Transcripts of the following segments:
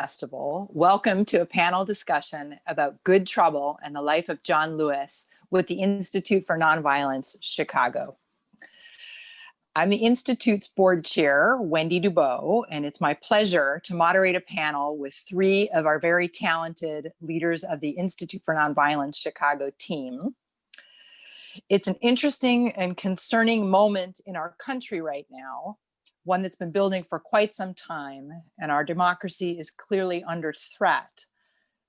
Festival. Welcome to a panel discussion about Good Trouble and the life of John Lewis with the Institute for Nonviolence Chicago. I'm the Institute's board chair, Wendy Dubow, and it's my pleasure to moderate a panel with three of our very talented leaders of the Institute for Nonviolence Chicago team. It's an interesting and concerning moment in our country right now, one that's been building for quite some time, and our democracy is clearly under threat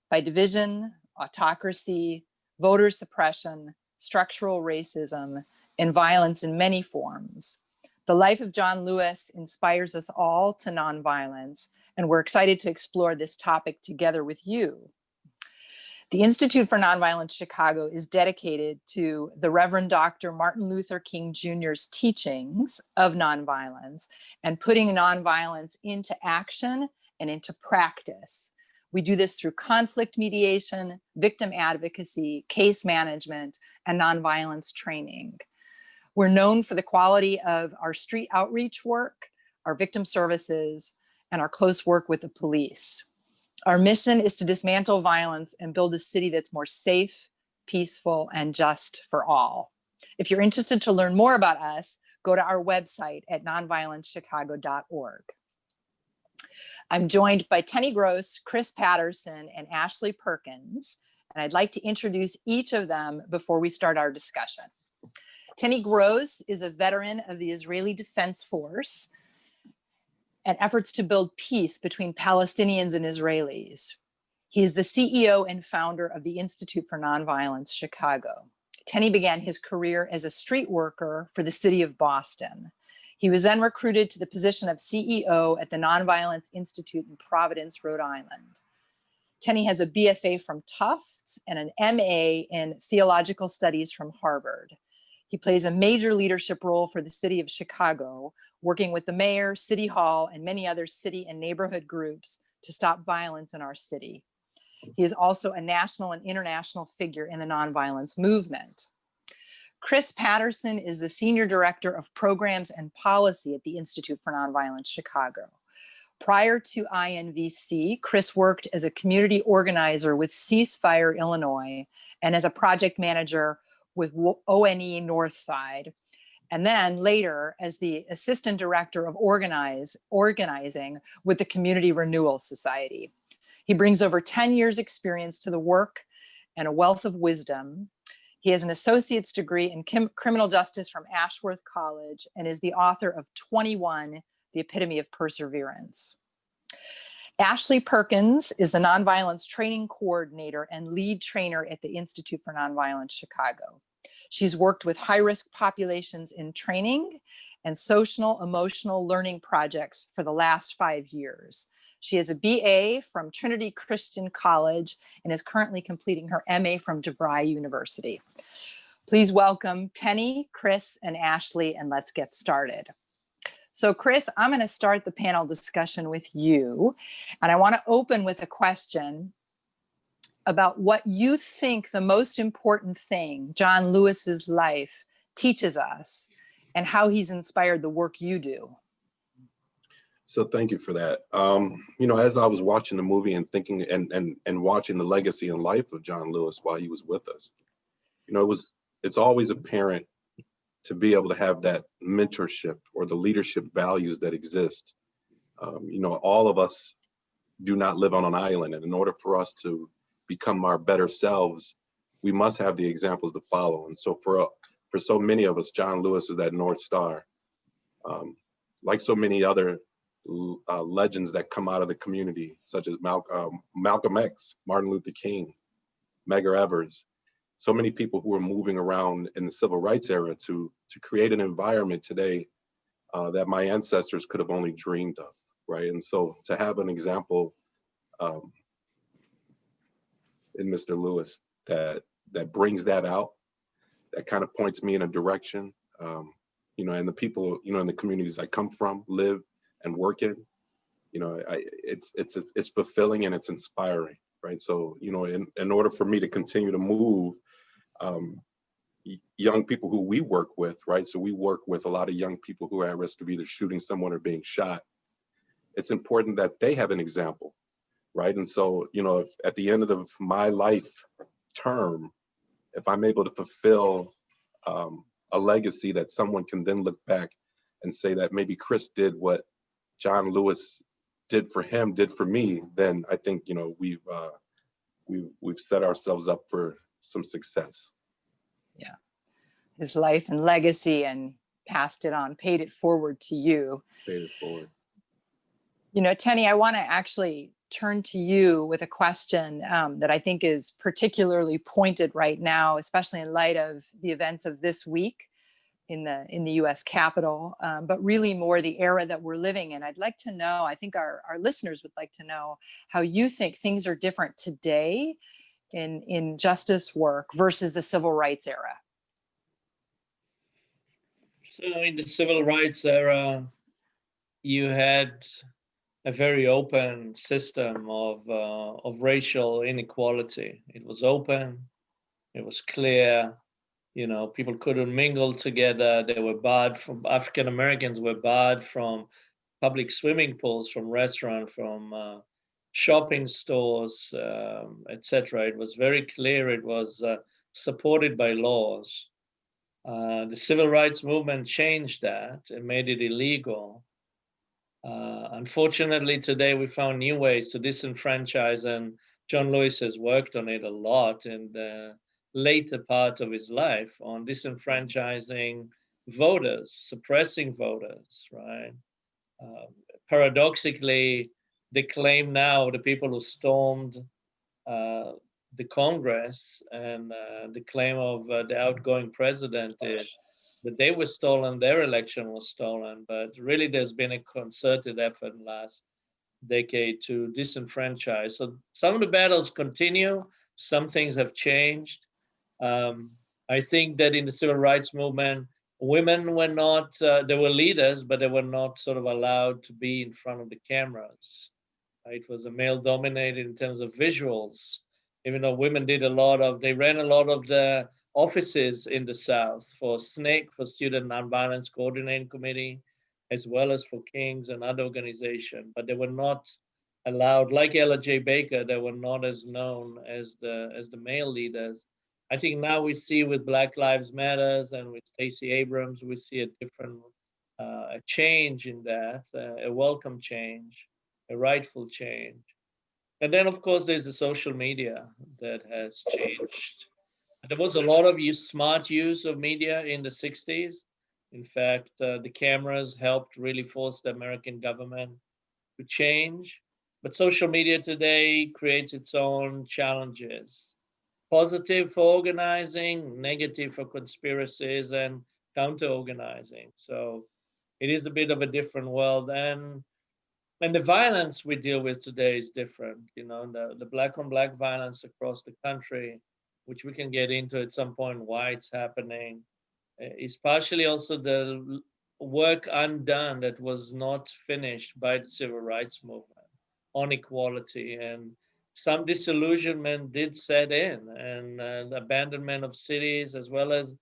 by division, autocracy, voter suppression, structural racism, and violence in many forms. The life of John Lewis inspires us all to nonviolence, and we're excited to explore this topic together with you. The Institute for Nonviolence Chicago is dedicated to the Reverend Dr. Martin Luther King Jr.'s teachings of nonviolence and putting nonviolence into action and into practice. We do this through conflict mediation, victim advocacy, case management, and nonviolence training. We're known for the quality of our street outreach work, our victim services, and our close work with the police. Our mission is to dismantle violence and build a city that's more safe, peaceful, and just for all. If you're interested to learn more about us, go to our website at nonviolencechicago.org. I'm joined by Tenny Gross, Chris Patterson, and Ashley Perkins, and I'd like to introduce each of them before we start our discussion. Tenny Gross is a veteran of the Israeli Defense Force and efforts to build peace between Palestinians and Israelis. He is the CEO and founder of the Institute for Nonviolence Chicago. Tenny began his career as a street worker for the city of Boston. He was then recruited to the position of CEO at the Nonviolence Institute in Providence, Rhode Island. Tenny has a BFA from Tufts and an MA in Theological Studies from Harvard. He plays a major leadership role for the city of Chicago, working with the mayor, city hall, and many other city and neighborhood groups to stop violence in our city. He is also a national and international figure in the nonviolence movement. Chris Patterson is the Senior Director of Programs and Policy at the Institute for Nonviolence Chicago. Prior to INVC, Chris worked as a community organizer with Ceasefire Illinois and as a project manager with ONE Northside, and then later as the Assistant Director of Organizing with the Community Renewal Society. He brings over 10 years experience to the work and a wealth of wisdom. He has an associate's degree in criminal justice from Ashworth College and is the author of 21, The Epitome of Perseverance. Ashley Perkins is the Nonviolence Training Coordinator and lead trainer at the Institute for Nonviolence Chicago. She's worked with high-risk populations in training and social emotional learning projects for the last 5 years. She has a BA from Trinity Christian College and is currently completing her MA from DeVry University. Please welcome Tenny, Chris, and Ashley, and let's get started. So Chris, I'm going to start the panel discussion with you, and I want to open with a question about what you think the most important thing John Lewis's life teaches us and how he's inspired the work you do. So thank you for that. You know, as I was watching the movie and thinking and watching the legacy and life of John Lewis while he was with us, you know, it's always apparent to be able to have that mentorship or the leadership values that exist. You know, all of us do not live on an island, and in order for us to become our better selves, we must have the examples to follow. And so for so many of us, John Lewis is that North Star. Like so many other legends that come out of the community, such as Malcolm X, Martin Luther King, Medgar Evers, so many people who are moving around in the civil rights era to create an environment today that my ancestors could have only dreamed of, right? And so to have an example in Mr. Lewis that brings that out, that kind of points me in a direction, you know, and the people, you know, in the communities I come from, live and work in, you know, it's fulfilling and it's inspiring, right? So, you know, in order for me to continue to move, young people who we work with, right? So we work with a lot of young people who are at risk of either shooting someone or being shot. It's important that they have an example right? And so, if at the end of my life term, if I'm able to fulfill a legacy that someone can then look back and say that maybe Chris did what John Lewis did for him, did for me, then I think, we've set ourselves up for some success. Yeah. His life and legacy, and passed it on, paid it forward to you. Paid it forward. Tenny, I want to actually turn to you with a question that I think is particularly pointed right now, especially in light of the events of this week in the U.S. Capitol, but really more the era that we're living in. I'd like to know, I think our listeners would like to know how you think things are different today in justice work versus the civil rights era. So in the civil rights era, you had a very open system of racial inequality. It was open, it was clear. People couldn't mingle together. They were barred from, African Americans were barred from public swimming pools, from restaurants, from shopping stores, etc. It was very clear. It was supported by laws. The civil rights movement changed that and made it illegal. Unfortunately, today we found new ways to disenfranchise, and John Lewis has worked on it a lot in the later part of his life, on disenfranchising voters, suppressing voters, right? Paradoxically, the claim now, the people who stormed the Congress, and the claim of the outgoing president is that they were stolen, their election was stolen. But really, there's been a concerted effort in the last decade to disenfranchise. So some of the battles continue, some things have changed. I think that in the civil rights movement, women were not, they were leaders, but they were not sort of allowed to be in front of the cameras. It was a male dominated in terms of visuals, even though women did they ran a lot of the offices in the South for SNCC, for Student Nonviolence Coordinating Committee, as well as for King's and other organizations, but they were not allowed, like Ella J. Baker, they were not as known as the male leaders. I think now we see with Black Lives Matters and with Stacey Abrams, we see a different a change in that, a welcome change, a rightful change. And then, of course, there's the social media that has changed. There was a lot of smart use of media in the 60s. In fact, the cameras helped really force the American government to change. But social media today creates its own challenges. Positive for organizing, negative for conspiracies and counter-organizing. So it is a bit of a different world. And the violence we deal with today is different. The black on black violence across the country, which we can get into at some point, why it's happening, is partially also the work undone that was not finished by the civil rights movement on equality. And some disillusionment did set in, and the abandonment of cities, as well as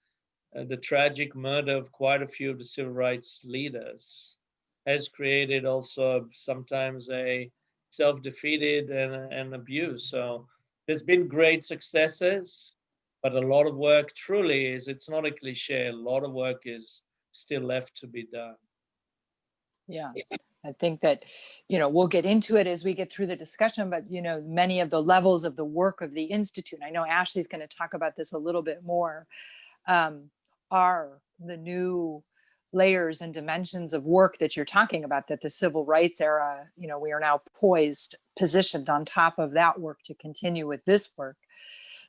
the tragic murder of quite a few of the civil rights leaders, has created also sometimes a self-defeated and abuse. So there's been great successes, but a lot of work truly is, it's not a cliche, a lot of work is still left to be done. Yeah, I think that, we'll get into it as we get through the discussion, but, many of the levels of the work of the Institute, I know Ashley's going to talk about this a little bit more, are the new layers and dimensions of work that you're talking about, that the civil rights era, we are now positioned on top of that work to continue with this work.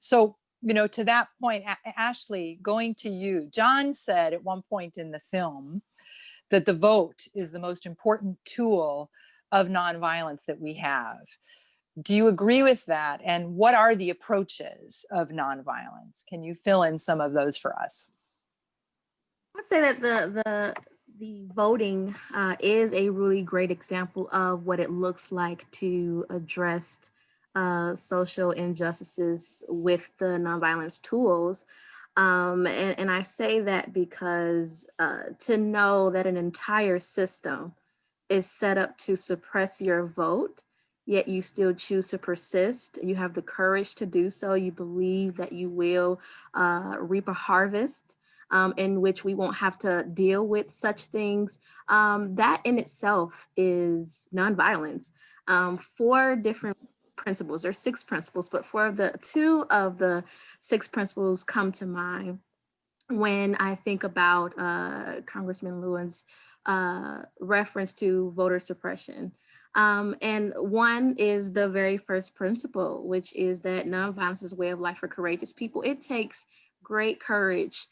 So, to that point, Ashley, going to you, John said at one point in the film that the vote is the most important tool of nonviolence that we have. Do you agree with that? And what are the approaches of nonviolence? Can you fill in some of those for us? I would say that the voting is a really great example of what it looks like to address social injustices with the nonviolence tools. And I say that because to know that an entire system is set up to suppress your vote yet you still choose to persist. You have the courage to do so. You believe that you will reap a harvest in which we won't have to deal with such things. That in itself is nonviolence. 4 different principles, or 6 principles, but 2 of the 6 principles come to mind when I think about Congressman Lewin's reference to voter suppression. And one is the very first principle, which is that nonviolence is a way of life for courageous people. It takes great courage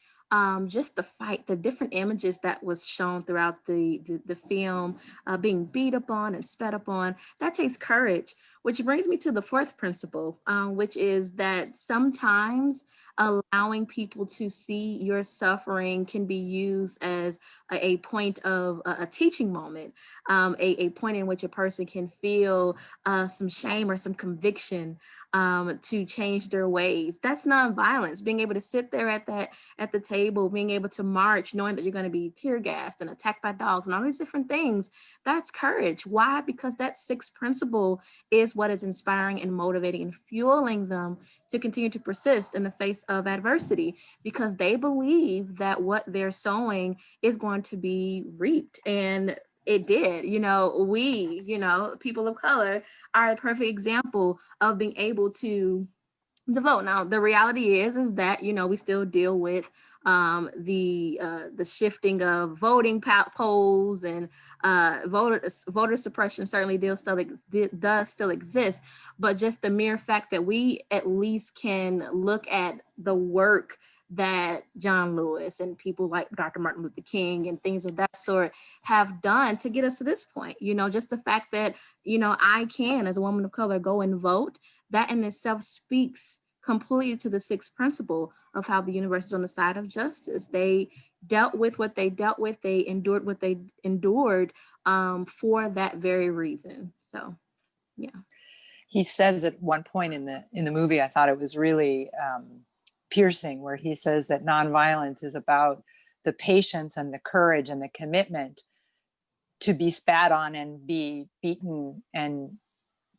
just the fight, the different images that was shown throughout the film, being beat upon and sped upon, that takes courage, which brings me to the 4th principle, which is that sometimes allowing people to see your suffering can be used as a point of a teaching moment, a point in which a person can feel some shame or some conviction to change their ways. That's nonviolence. Being able to sit there at the table, being able to march, knowing that you're going to be tear gassed and attacked by dogs and all these different things. That's courage. Why? Because that 6th principle is what is inspiring and motivating and fueling them to continue to persist in the face of adversity, because they believe that what they're sowing is going to be reaped. And it did. We, people of color, are a perfect example of being able to vote. Now, the reality is that, we still deal with the shifting of voting polls, and voter suppression certainly does still exist. But just the mere fact that we at least can look at the work that John Lewis and people like Dr. Martin Luther King and things of that sort have done to get us to this point, just the fact that, I can, as a woman of color, go and vote, that in itself speaks completely to the 6th principle of how the universe is on the side of justice. They dealt with what they dealt with. They endured what they endured for that very reason. So, yeah. He says at one point in the movie, I thought it was really piercing, where he says that nonviolence is about the patience and the courage and the commitment to be spat on and be beaten, and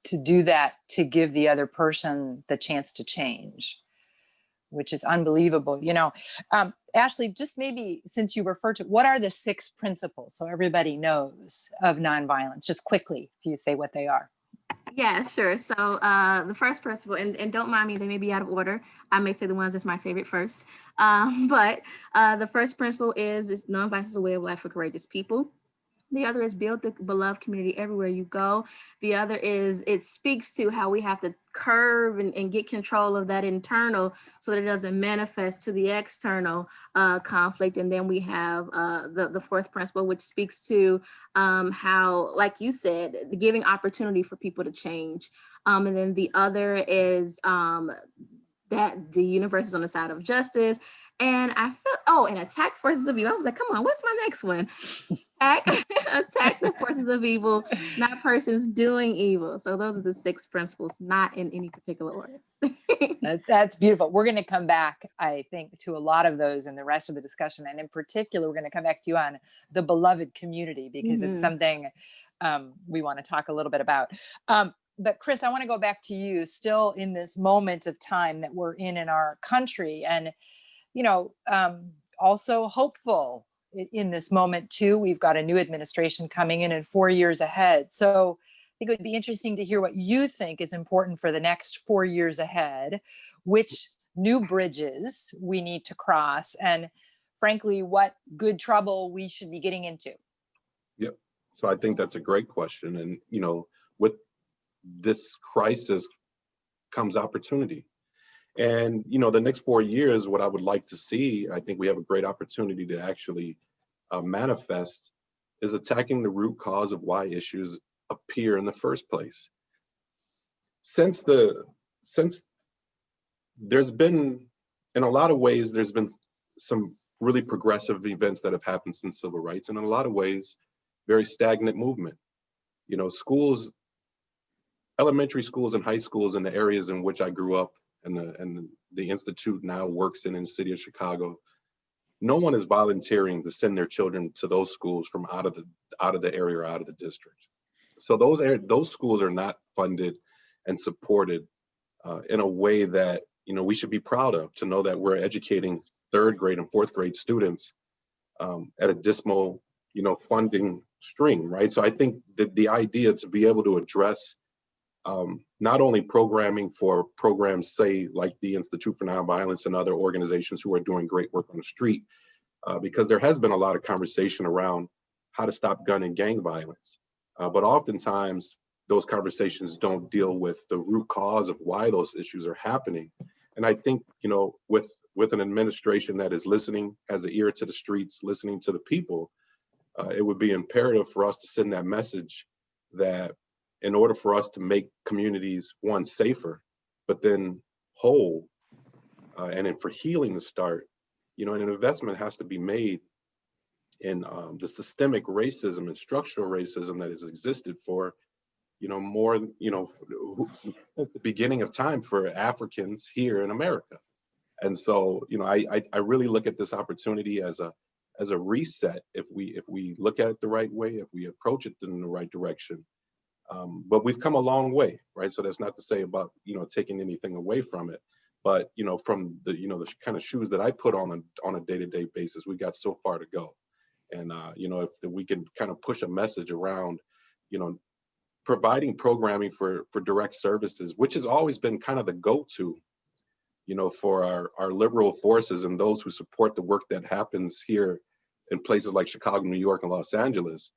to do that to give the other person the chance to change, which is unbelievable. Ashley, just maybe since you referred to, what are the 6 principles, so everybody knows, of nonviolence? Just quickly, if you say what they are. Yeah, sure. So the first principle, and don't mind me, they may be out of order. I may say the ones that's my favorite first. But the first principle is nonviolence is a way of life for courageous people. The other is build the beloved community everywhere you go. The other is it speaks to how we have to curb and get control of that internal so that it doesn't manifest to the external conflict. And then we have the 4th principle, which speaks to how, like you said, giving opportunity for people to change. And then the other is that the universe is on the side of justice. And I felt, and attack forces of evil. I was like, come on, what's my next one? Attack the forces of evil, not persons doing evil. So those are the 6 principles, not in any particular order. That's beautiful. We're going to come back, I think, to a lot of those in the rest of the discussion. And in particular, we're going to come back to you on the beloved community, because it's something we want to talk a little bit about. But Chris, I want to go back to you, still in this moment of time that we're in our country, and also hopeful in this moment too. We've got a new administration coming in 4 years ahead. So I think it would be interesting to hear what you think is important for the next 4 years ahead, which new bridges we need to cross, and frankly, what good trouble we should be getting into. Yep. So I think that's a great question. And, with this crisis comes opportunity. And, the next 4 years, what I would like to see, I think we have a great opportunity to actually manifest, is attacking the root cause of why issues appear in the first place. Since there's been, in a lot of ways, there's been some really progressive events that have happened since civil rights, and in a lot of ways, very stagnant movement. Schools, elementary schools and high schools in the areas in which I grew up, and the institute now works in the city of Chicago, no one is volunteering to send their children to those schools from out of the area or out of the district. So those schools are not funded and supported in a way that, you know, we should be proud of, to know that we're educating third grade and fourth grade students at a dismal, you know, funding stream, right? So I think that the idea to be able to address not only programming for programs, say, like the Institute for Nonviolence and other organizations who are doing great work on the street, because there has been a lot of conversation around how to stop gun and gang violence. But oftentimes, those conversations don't deal with the root cause of why those issues are happening. And I think, you know, with an administration that is listening, has an ear to the streets, listening to the people, it would be imperative for us to send that message that in order for us to make communities, one, safer, but then whole, and then for healing to start, you know, and an investment has to be made in the systemic racism and structural racism that has existed for, you know, more, you know, at the beginning of time for Africans here in America. And so, you know, I really look at this opportunity as a reset if we look at it the right way, if we approach it in the right direction. But we've come a long way, right? So that's not to say about, you know, taking anything away from it, but, you know, from the, you know, the kind of shoes that I put on a day-to-day basis, we got so far to go. And, you know, if we can kind of push a message around, you know, providing programming for direct services, which has always been kind of the go-to, you know, for our liberal forces and those who support the work that happens here in places like Chicago, New York, and Los Angeles.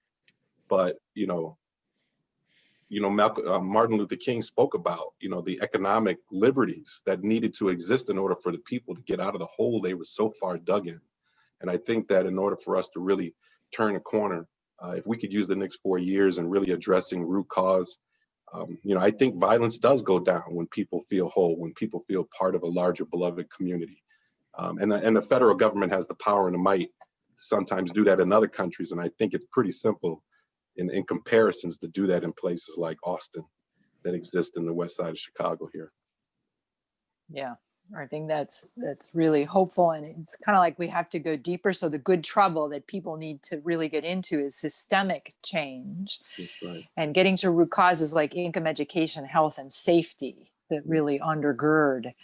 But, you know, Martin Luther King spoke about, you know, the economic liberties that needed to exist in order for the people to get out of the hole they were so far dug in. And I think that in order for us to really turn a corner, if we could use the next 4 years and really addressing root cause, you know, I think violence does go down when people feel whole, when people feel part of a larger beloved community. And the federal government has the power and the might to sometimes do that in other countries. And I think it's pretty simple in comparisons to do that in places like Austin that exist in the west side of Chicago here. Yeah, I think that's really hopeful, and it's kind of like we have to go deeper. So the good trouble that people need to really get into is systemic change. That's right. And getting to root causes like income, education, health, and safety that really undergird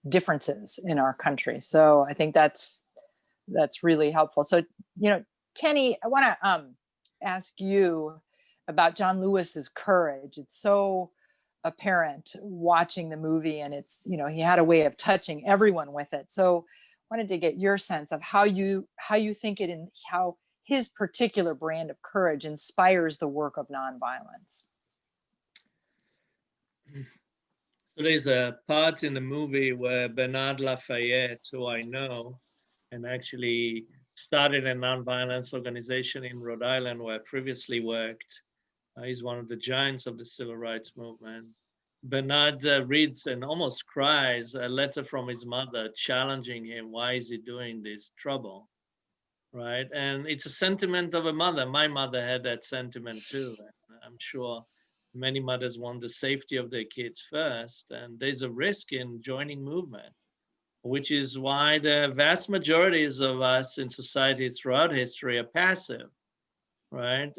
differences in our country. So I think that's really helpful. So, you know, Tenny, I want to ask you about John Lewis's courage. It's so apparent watching the movie, and it's, you know, he had a way of touching everyone with it. So I wanted to get your sense of how you think it, and how his particular brand of courage inspires the work of nonviolence. So there's a part in the movie where Bernard Lafayette, who I know, and actually started a nonviolence organization in Rhode Island where I previously worked. He's one of the giants of the civil rights movement. Bernard reads and almost cries a letter from his mother challenging him, why is he doing this trouble, right? And it's a sentiment of a mother. My mother had that sentiment too. And I'm sure many mothers want the safety of their kids first, and there's a risk in joining movement, which is why the vast majorities of us in society throughout history are passive, right?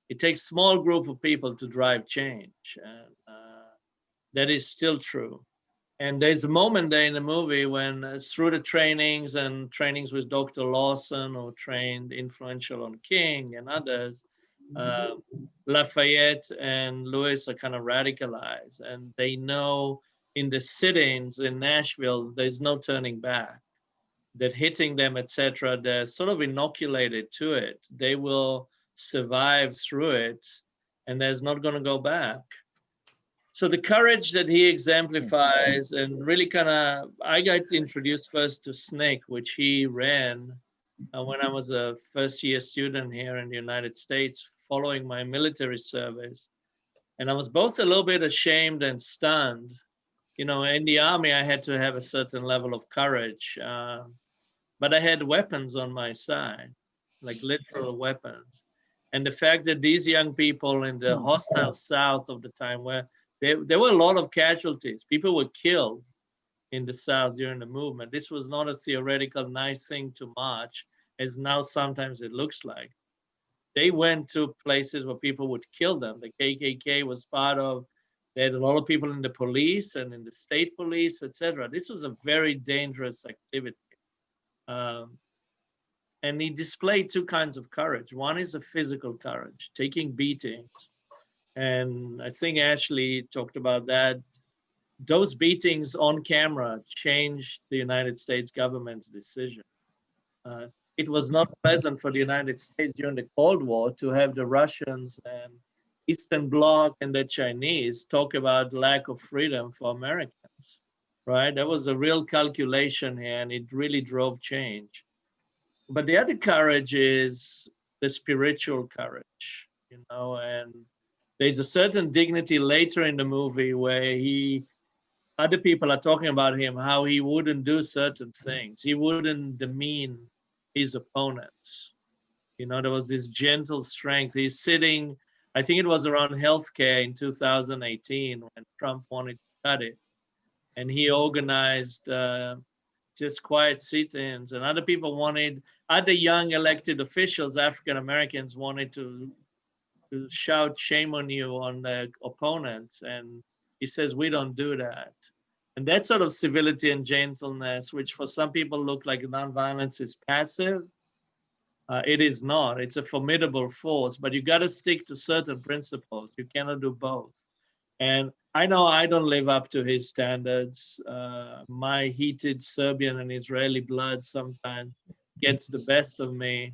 It takes a small group of people to drive change, and that is still true. And there's a moment there in the movie when through the trainings with Dr. Lawson, who trained influential on King and others, Lafayette and Lewis are kind of radicalized, and they know in the sit-ins in Nashville, there's no turning back, that hitting them, etc., they're sort of inoculated to it. They will survive through it, and there's not going to go back. So the courage that he exemplifies, and really kind of, I got introduced first to SNCC, which he ran when I was a first-year student here in the United States following my military service. And I was both a little bit ashamed and stunned. You know, in the Army, I had to have a certain level of courage, but I had weapons on my side, like literal weapons. And the fact that these young people in the hostile South of the time, where there were a lot of casualties, people were killed in the South during the movement. This was not a theoretical nice thing to march, as now sometimes it looks like. They went to places where people would kill them. The KKK was part of, they had a lot of people in the police and in the state police, etc. This was a very dangerous activity. And he displayed two kinds of courage. One is a physical courage, taking beatings. And I think Ashley talked about that. Those beatings on camera changed the United States government's decision. It was not pleasant for the United States during the Cold War to have the Russians and Eastern Bloc and the Chinese talk about lack of freedom for Americans, right? That was a real calculation here, and it really drove change. But the other courage is the spiritual courage, and there's a certain dignity later in the movie where other people are talking about him, how he wouldn't do certain things. He wouldn't demean his opponents. There was this gentle strength. He's sitting, I think it was around healthcare in 2018 when Trump wanted to cut it. And he organized just quiet sit-ins, and other young elected officials, African Americans, wanted to shout shame on you on the opponents, and he says, we don't do that. And that sort of civility and gentleness, which for some people look like nonviolence is passive, it is not. It's a formidable force, but you got to stick to certain principles. You cannot do both. And I know I don't live up to his standards. My heated Serbian and Israeli blood sometimes gets the best of me.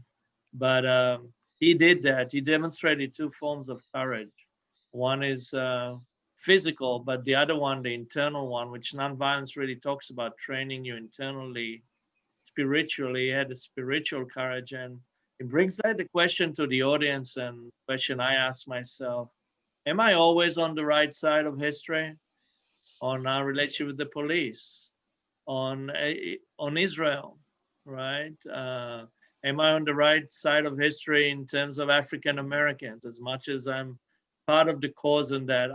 But he did that. He demonstrated two forms of courage. One is physical, but the other one, the internal one, which nonviolence really talks about, training you internally, spiritually. He had a spiritual courage. And it brings that the question to the audience, and the question I ask myself, am I always on the right side of history? On our relationship with the police? On Israel, right? Am I on the right side of history in terms of African Americans? As much as I'm part of the cause in that,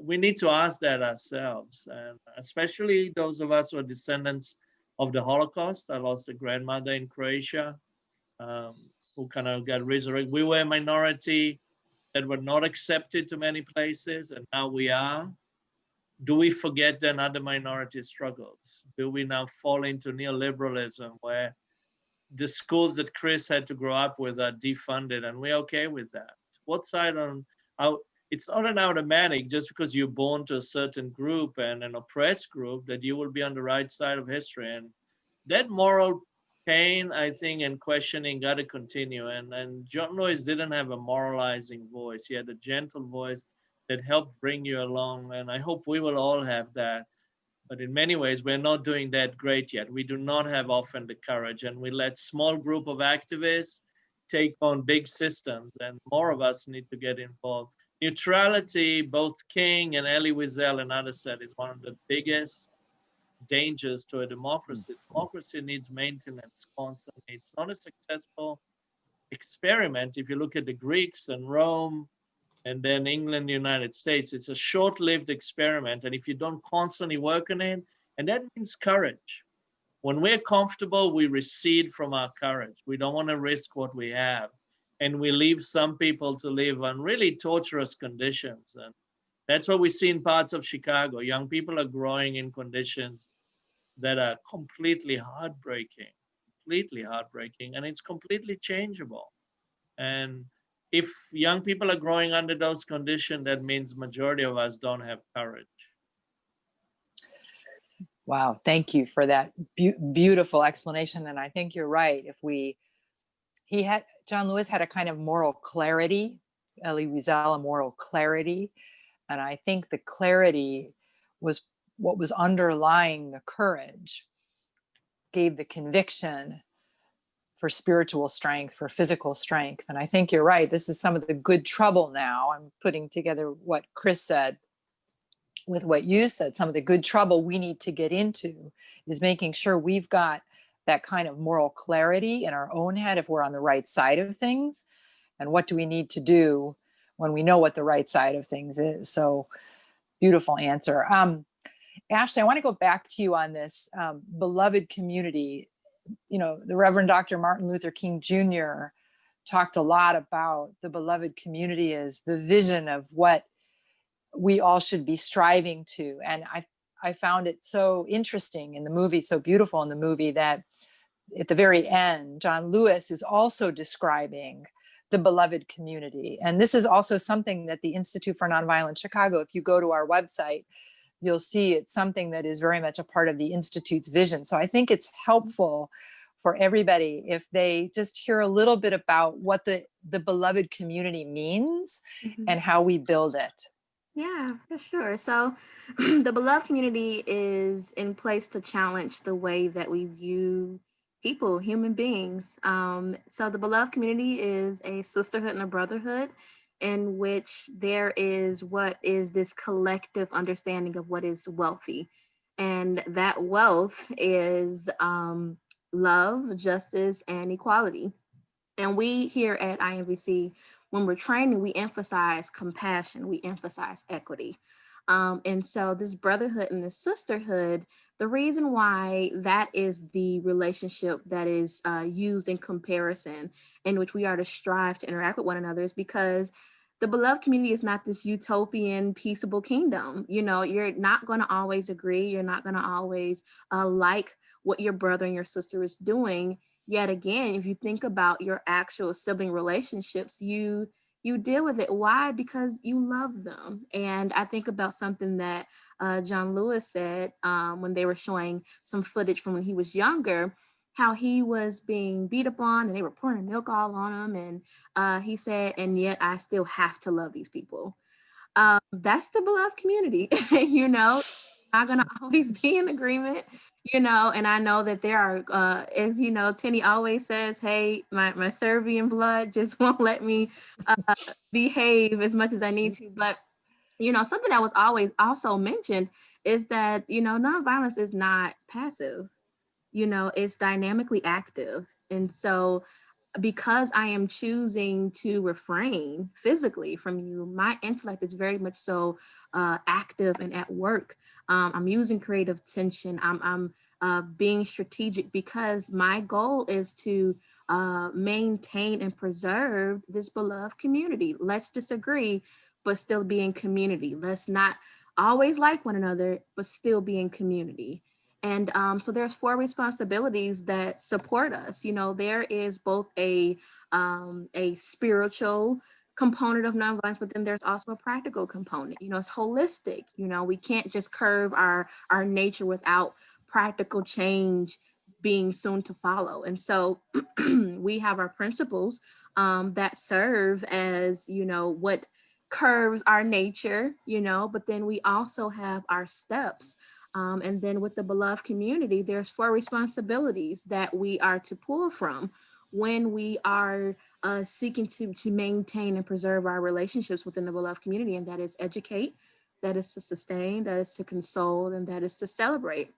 we need to ask that ourselves, and especially those of us who are descendants of the Holocaust. I lost a grandmother in Croatia who kind of got resurrected. We were a minority that were not accepted to many places, and now we are. Do we forget then other minority struggles? Do we now fall into neoliberalism where the schools that Chris had to grow up with are defunded, and we're okay with that? What side it's not an automatic just because you're born to a certain group and an oppressed group that you will be on the right side of history. And that moral pain, I think, and questioning got to continue. And John Lewis didn't have a moralizing voice. He had a gentle voice that helped bring you along. And I hope we will all have that. But in many ways, we're not doing that great yet. We do not have often the courage, and we let small group of activists take on big systems, and more of us need to get involved. Neutrality, both King and Elie Wiesel and others said, is one of the biggest dangers to a democracy. Democracy needs maintenance constantly. It's not a successful experiment. If you look at the Greeks and Rome, and then England, United States, it's a short-lived experiment. And if you don't constantly work on it, and that means courage. When we're comfortable, we recede from our courage. We don't want to risk what we have. And we leave some people to live on really torturous conditions. And that's what we see in parts of Chicago. Young people are growing in conditions that are completely heartbreaking, and it's completely changeable. And if young people are growing under those conditions, that means majority of us don't have courage. Wow, thank you for that beautiful explanation. And I think you're right. John Lewis had a kind of moral clarity, Elie Wiesel, a moral clarity. And I think the clarity was what was underlying the courage, gave the conviction for spiritual strength, for physical strength. And I think you're right. This is some of the good trouble now. I'm putting together what Chris said with what you said. Some of the good trouble we need to get into is making sure we've got that kind of moral clarity in our own head if we're on the right side of things. And what do we need to do when we know what the right side of things is? So beautiful answer. Ashley, I want to go back to you on this beloved community. The Reverend Dr. Martin Luther King Jr. talked a lot about the beloved community as the vision of what we all should be striving to. And I found it so interesting in the movie, so beautiful in the movie, that at the very end, John Lewis is also describing the beloved community. And this is also something that the Institute for Nonviolence Chicago, if you go to our website, you'll see it's something that is very much a part of the Institute's vision. So I think it's helpful for everybody if they just hear a little bit about what the beloved community means and how we build it. Yeah, for sure. So the beloved community is in place to challenge the way that we view people, human beings. So the beloved community is a sisterhood and a brotherhood in which there is what is this collective understanding of what is wealthy. And that wealth is love, justice, and equality. And we here at INVC, when we're training, we emphasize compassion, we emphasize equity. And so this brotherhood and this sisterhood, the reason why that is the relationship that is used in comparison, in which we are to strive to interact with one another, is because the beloved community is not this utopian, peaceable kingdom. You know, you're not going to always agree. You're not going to always like what your brother and your sister is doing. Yet again, if you think about your actual sibling relationships, you deal with it. Why? Because you love them. And I think about something that John Lewis said when they were showing some footage from when he was younger, how he was being beat upon and they were pouring milk all on him. And he said, and yet I still have to love these people. That's the beloved community, you know, not going to always be in agreement, you know, and I know that there are, as you know, Tenny always says, hey, my Serbian blood just won't let me behave as much as I need to. But, you know, something that was always also mentioned is that, you know, nonviolence is not passive, you know, it's dynamically active. And so because I am choosing to refrain physically from you, my intellect is very much so active and at work. I'm using creative tension. I'm being strategic because my goal is to maintain and preserve this beloved community. Let's disagree, but still be in community. Let's not always like one another, but still be in community. And so there's 4 responsibilities that support us. You know, there is both a spiritual component of nonviolence, but then there's also a practical component. You know, it's holistic. You know, we can't just curb our nature without practical change being soon to follow. And so we have our principles that serve as, you know, what curves our nature, you know, but then we also have our steps. And then with the beloved community, there's 4 responsibilities that we are to pull from when we are seeking to maintain and preserve our relationships within the beloved community. And that is educate, that is to sustain, that is to console, and that is to celebrate.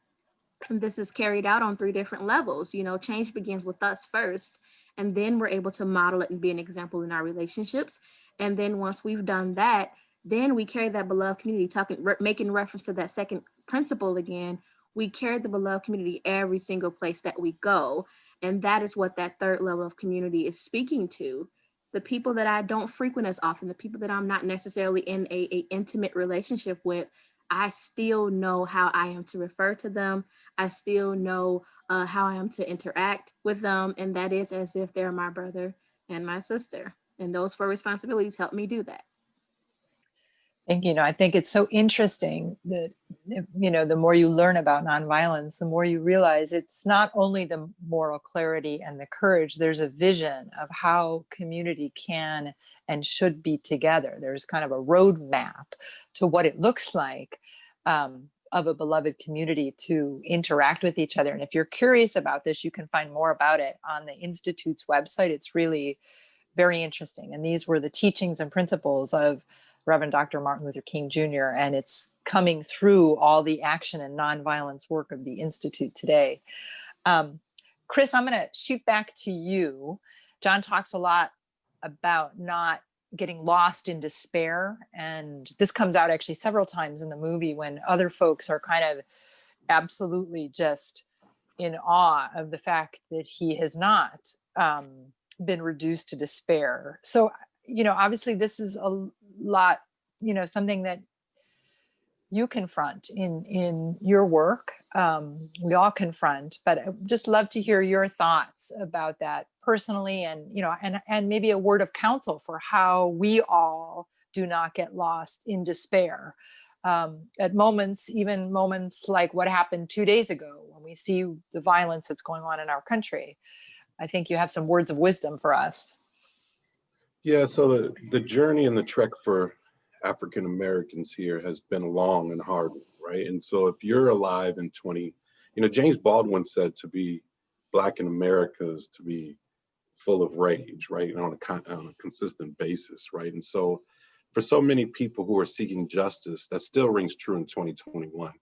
And this is carried out on 3 different levels. You know, change begins with us first, and then we're able to model it and be an example in our relationships. And then once we've done that, then we carry that beloved community, making reference to that second principle again. We carry the beloved community every single place that we go. And that is what that 3rd level of community is speaking to. The people that I don't frequent as often, the people that I'm not necessarily in a intimate relationship with, I still know how I am to refer to them. I still know how I am to interact with them. And that is as if they're my brother and my sister. And those 4 responsibilities help me do that. You know, I think it's so interesting that, you know, the more you learn about nonviolence, the more you realize it's not only the moral clarity and the courage, there's a vision of how community can and should be together. There's kind of a roadmap to what it looks like of a beloved community to interact with each other. And if you're curious about this, you can find more about it on the Institute's website. It's really very interesting. And these were the teachings and principles of Reverend Dr. Martin Luther King Jr., and it's coming through all the action and nonviolence work of the Institute today. Chris, I'm going to shoot back to you. John talks a lot about not getting lost in despair, and this comes out actually several times in the movie when other folks are kind of absolutely just in awe of the fact that he has not been reduced to despair. So, obviously this is a lot, something that you confront in your work. We all confront, but I'd just love to hear your thoughts about that personally, and and maybe a word of counsel for how we all do not get lost in despair at moments, even moments like what happened 2 days ago, when we see the violence that's going on in our country. I think you have some words of wisdom for us. Yeah, so the journey and the trek for African Americans here has been long and hard, right? And so if you're alive in James Baldwin said to be Black in America is to be full of rage, right? And on a consistent basis, right? And so for so many people who are seeking justice, that still rings true in 2021.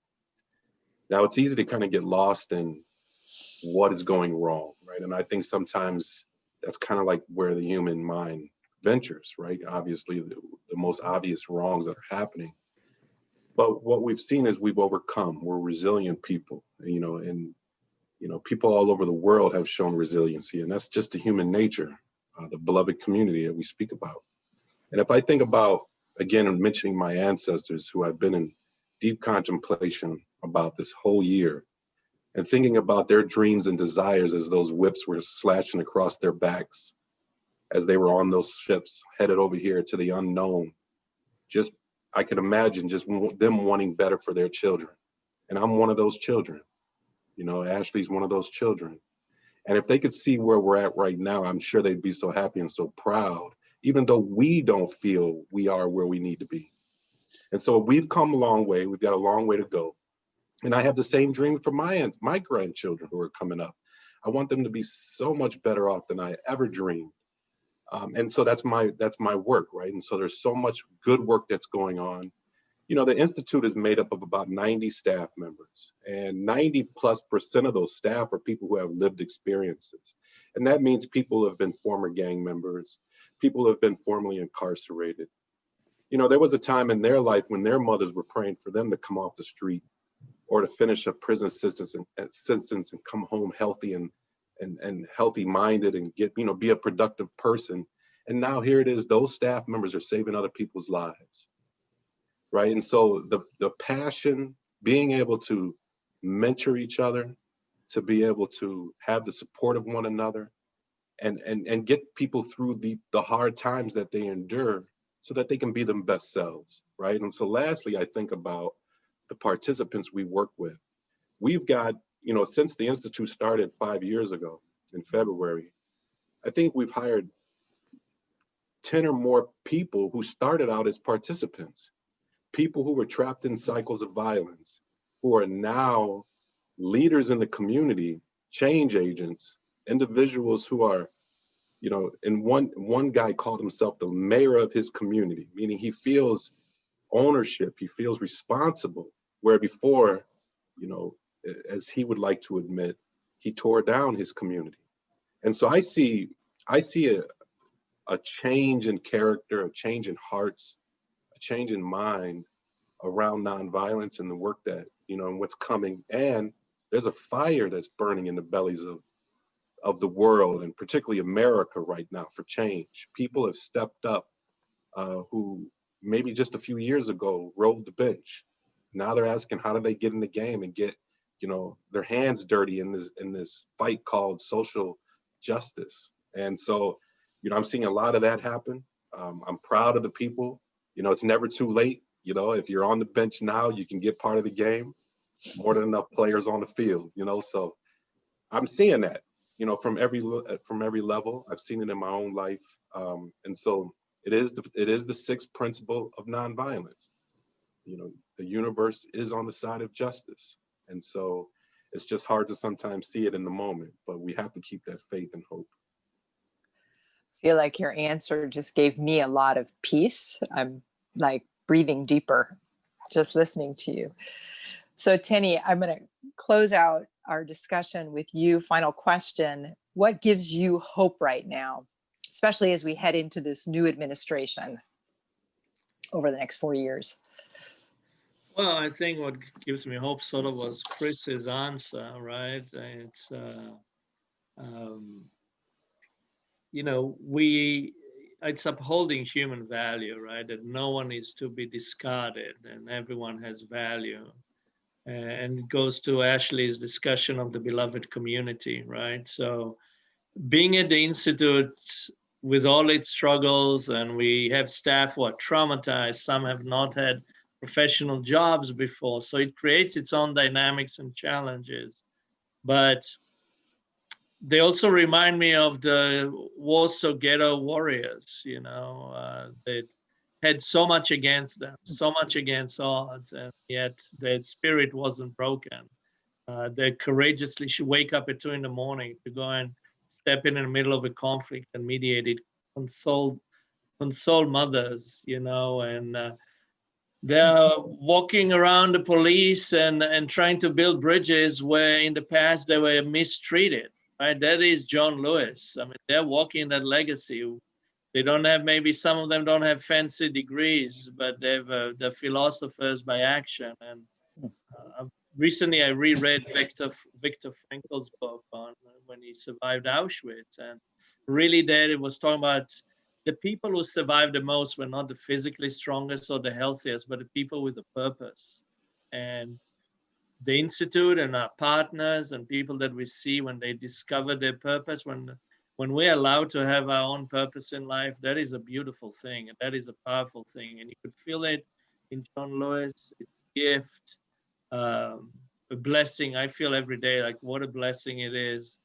Now, it's easy to kind of get lost in what is going wrong, right? And I think sometimes that's kind of like where the human mind ventures, right? Obviously, the most obvious wrongs that are happening. But what we've seen is we've overcome. We're resilient people, and people all over the world have shown resiliency, and that's just the human nature, the beloved community that we speak about. And if I think about, again, mentioning my ancestors who I've been in deep contemplation about this whole year, and thinking about their dreams and desires as those whips were slashing across their backs, as they were on those ships headed over here to the unknown, I could imagine just them wanting better for their children. And I'm one of those children. Ashley's one of those children. And if they could see where we're at right now, I'm sure they'd be so happy and so proud, even though we don't feel we are where we need to be. And so we've come a long way. We've got a long way to go. And I have the same dream for my grandchildren who are coming up. I want them to be so much better off than I ever dreamed. And so that's my work, right? And so there's so much good work that's going on. The Institute is made up of about 90 staff members, and 90+% of those staff are people who have lived experiences. And that means people who have been former gang members, people who have been formerly incarcerated. There was a time in their life when their mothers were praying for them to come off the street or to finish a prison sentence and come home healthy and healthy minded and be a productive person. And now here it is, those staff members are saving other people's lives. Right. And so the passion, being able to mentor each other, to be able to have the support of one another and get people through the hard times that they endure so that they can be their best selves. Right. And so lastly, I think about the participants we work with. We've got, since the Institute started 5 years ago in February, I think we've hired 10 or more people who started out as participants. People who were trapped in cycles of violence, who are now leaders in the community, change agents, individuals who are, and one guy called himself the mayor of his community, meaning he feels ownership, he feels responsible, where before, as he would like to admit, he tore down his community. And so I see a change in character, a change in hearts, a change in mind around nonviolence and the work that, and what's coming. And there's a fire that's burning in the bellies of the world, and particularly America right now, for change. People have stepped up who maybe just a few years ago rolled the bench. Now they're asking, how do they get in the game and get, their hands dirty in this fight called social justice. And so, I'm seeing a lot of that happen. I'm proud of the people. It's never too late. If you're on the bench now, you can get part of the game. More than enough players on the field, so I'm seeing that, from every level. I've seen it in my own life. And so it is the sixth principle of nonviolence. The universe is on the side of justice. And so it's just hard to sometimes see it in the moment, but we have to keep that faith and hope. I feel like your answer just gave me a lot of peace. I'm like breathing deeper just listening to you. So Tenny, I'm going to close out our discussion with you. Final question. What gives you hope right now, especially as we head into this new administration over the next 4 years? Well, I think what gives me hope sort of was Chris's answer, right? It's it's upholding human value, right? That no one is to be discarded and everyone has value. And it goes to Ashley's discussion of the beloved community, right? So being at the Institute with all its struggles, and we have staff who are traumatized, some have not had professional jobs before, so it creates its own dynamics and challenges. But they also remind me of the Warsaw Ghetto warriors, that had so much against them, so much against odds, and yet their spirit wasn't broken. They courageously should wake up at 2 a.m. to go and step in the middle of a conflict and mediate it, console mothers, and they're walking around the police and trying to build bridges where in the past they were mistreated, right? That is John Lewis. I mean, they're walking that legacy. They don't have, maybe some of them don't have fancy degrees, but they're philosophers by action. And recently I reread Viktor Frankl's book on when he survived Auschwitz. And really there it was talking about the people who survived the most were not the physically strongest or the healthiest, but the people with a purpose. And the Institute and our partners and people that we see when they discover their purpose, when we're allowed to have our own purpose in life, that is a beautiful thing, and that is a powerful thing. And you could feel it in John Lewis, it's a gift, a blessing. I feel every day like what a blessing it is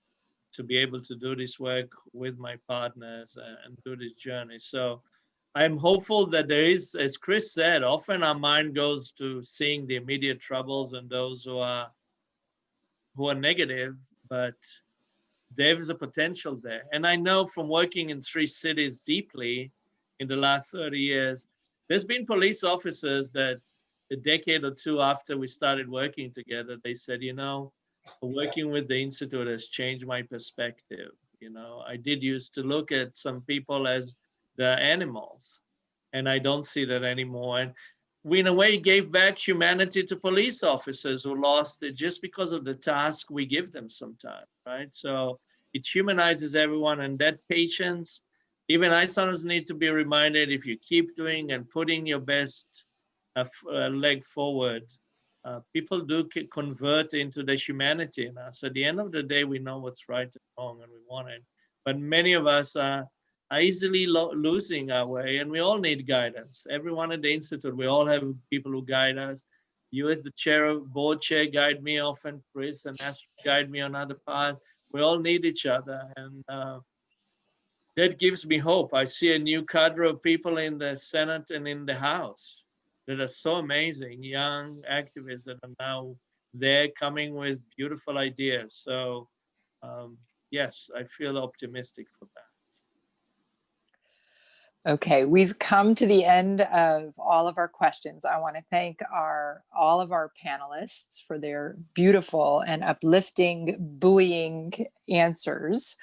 to be able to do this work with my partners and do this journey. So I'm hopeful that there is, as Chris said, often our mind goes to seeing the immediate troubles and those who are negative, but there is a potential there. And I know from working in 3 cities deeply in the last 30 years, there's been police officers that a decade or 2 after we started working together, they said, working with the Institute has changed my perspective. I did used to look at some people as the animals, and I don't see that anymore. And we, in a way, gave back humanity to police officers who lost it just because of the task we give them sometimes, right? So it humanizes everyone, and that patience, even I sometimes need to be reminded, if you keep doing and putting your best leg forward, people do convert into the humanity in us. At the end of the day, we know what's right and wrong, and we want it. But many of us are easily losing our way, and we all need guidance. Everyone at the Institute, we all have people who guide us. You as the board chair guide me often, Chris and Astrid guide me on other paths. We all need each other, and that gives me hope. I see a new cadre of people in the Senate and in the House that are so amazing, young activists that are now there coming with beautiful ideas. So yes, I feel optimistic for that. Okay, we've come to the end of all of our questions. I want to thank all of our panelists for their beautiful and uplifting, buoying answers.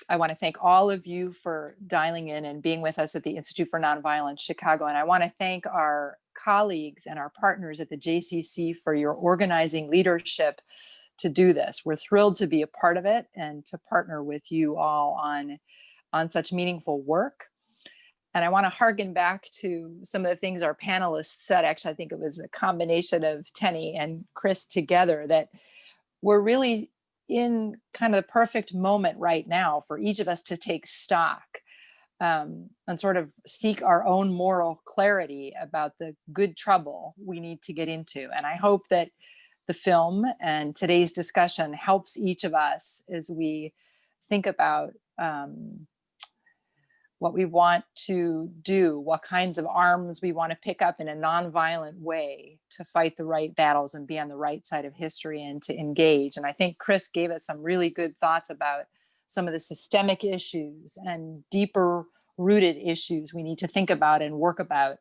I want to thank all of you for dialing in and being with us at the Institute for Nonviolence Chicago. And I want to thank our colleagues and our partners at the JCC for your organizing leadership to do this. We're thrilled to be a part of it and to partner with you all on such meaningful work. And I want to harken back to some of the things our panelists said. Actually, I think it was a combination of Tenny and Chris together, that we're really in kind of the perfect moment right now for each of us to take stock and sort of seek our own moral clarity about the good trouble we need to get into. And I hope that the film and today's discussion helps each of us as we think about what we want to do, what kinds of arms we want to pick up in a nonviolent way to fight the right battles and be on the right side of history and to engage. And I think Chris gave us some really good thoughts about some of the systemic issues and deeper rooted issues we need to think about and work about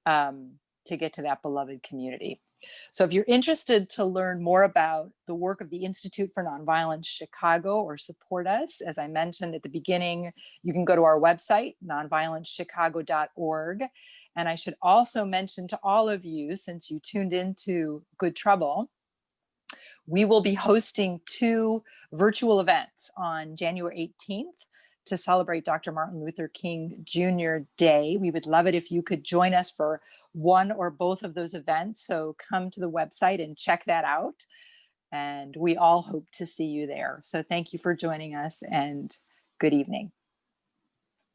to get to that beloved community. So if you're interested to learn more about the work of the Institute for Nonviolence Chicago or support us, as I mentioned at the beginning, you can go to our website, nonviolencechicago.org. And I should also mention to all of you, since you tuned into Good Trouble, we will be hosting 2 virtual events on January 18th. to celebrate Dr. Martin Luther King Jr. Day. We would love it if you could join us for one or both of those events. So come to the website and check that out. And we all hope to see you there. So thank you for joining us and good evening.